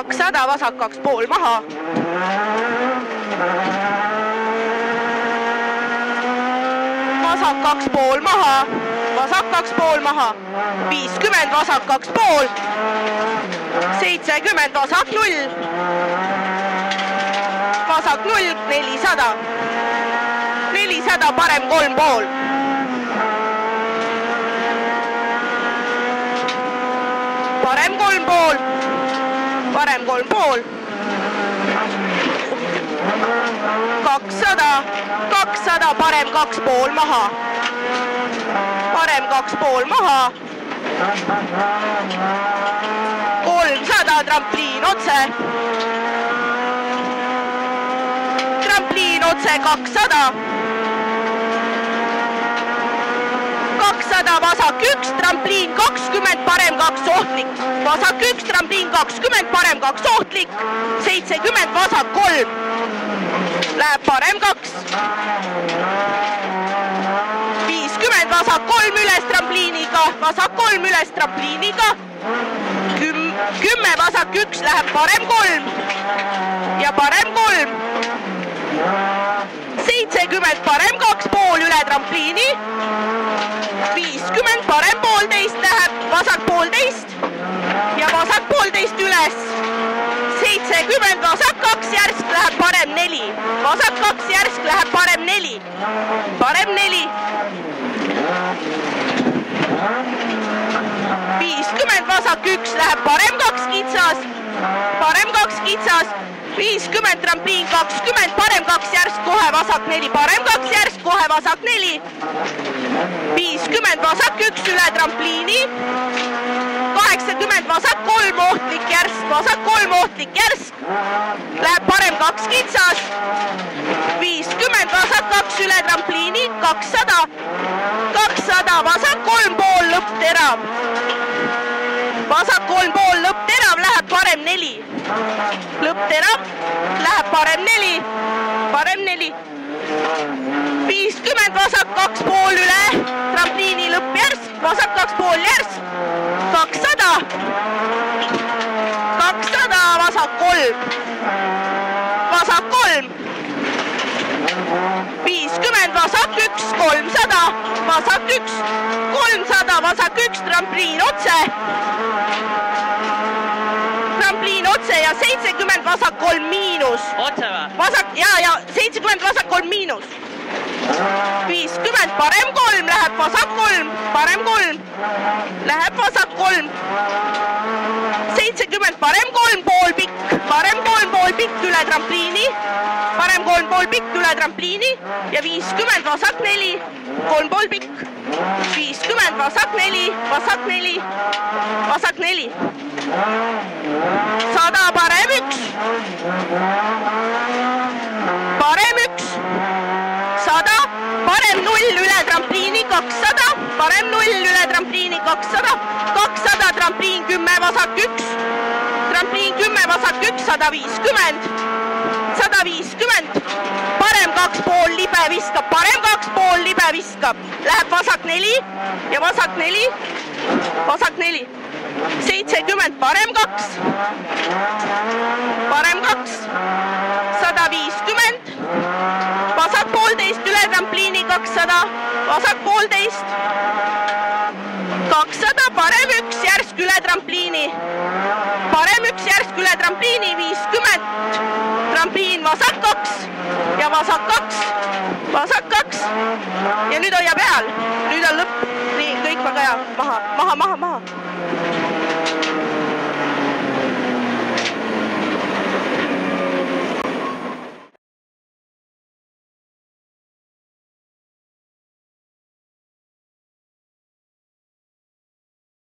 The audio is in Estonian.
200, vasak 2,5 maha. Vasak 2,5 maha, vasak 2,5 maha. 50, vasak 2,5. 70, vasak 0. Vasak 0, 400. 400, parem 3,5. Parem 3,5. Parem 3,5. 200, 200, parem 2,5 maha. Parem 2,5 maha. 300, trampliin otse. Trampliin otse 200. 200, vasak 1, trampliin 20, parem 2 ohtlik. Vasak 1, trampliin 20, parem 2 ohtlik. 70, vasak 3. Läheb parem 2. 50, vasak 3 üles trampliiniga. Vasak 3 üles trampliiniga. 10, vasak 1 läheb parem 3. Ja parem 3. 70, parem 2,5 üle trampliini. 50, parem 1,5 läheb, vasak 1,5 ja vasak 1,5 üles. 70, vasak 2 järsk läheb parem 4. Vasak 2 järsk läheb parem 4. Parem 4. 50, vasak 1 läheb parem 2 kitsas. Parem 2 kitsas. 50, trampliin 20, parem 2 järsk, kohe vasak 4, parem 2 järsk, kohe vasak 4. 50, vasak 1 üle trampliini. 80, vasak 3 ohtlik järsk, vasak 3 ohtlik järsk. Läheb parem 2 kitsas. 50, vasak 2 üle trampliini. 200, 200, vasak 3,5 lõppterav. Vasak 3,5 lõppterav läheb parem 4. Lõppterav läheb parem 4. Parem 4. 50, vasak 2,5 üle. Trampliini lõppjärsk. Vasak 2,5 järsk. 200. 200, vasak 3. Vasak 3. 50, vasak 1, 300. Vasak 1, 300, vasak 1, trampliin otse. Trampliin otse ja 70, vasak 3 miinus. Otse või? Vasak, ja 70, vasak 3 miinus. 50, parem 3, läheb vasak 3, parem 3. Läheb vasak 3. 70, parem 3,5 pikk. Parem 3,5 pikk üle trampliini. Parem 3,5 pikk üle trampliini. Ja 50, vasak 4. 3,5 pikk. 50, vasak 4, vasak 4. Vasak 4. 100, parem 1. Parem 1. 100, parem 0 üle trampliini. 200, parem 0 üle trampliini. 200, 200, trampliin 10, vasak 1. Trampliin 10, vasak 1, 150. 150, parem 2,5 libe viskab, parem 2,5 libe viskab. Läheb vasak 4 ja vasak 4. Vasak 4. 70, parem 2. Parem 2. 150. Vasak 1,5 üle trampliini 200. Vasak 1,5. 200, parem 1 järsk üle trampliini. Parem 1 järsk üle trampliini. 50. Trampliin vasak 2 ja vasak 2. Vasak 2. Ja nüüd hoia peal. Nüüd on lõpp. Nii, kõik väga hea. Maha, maha, maha, maha.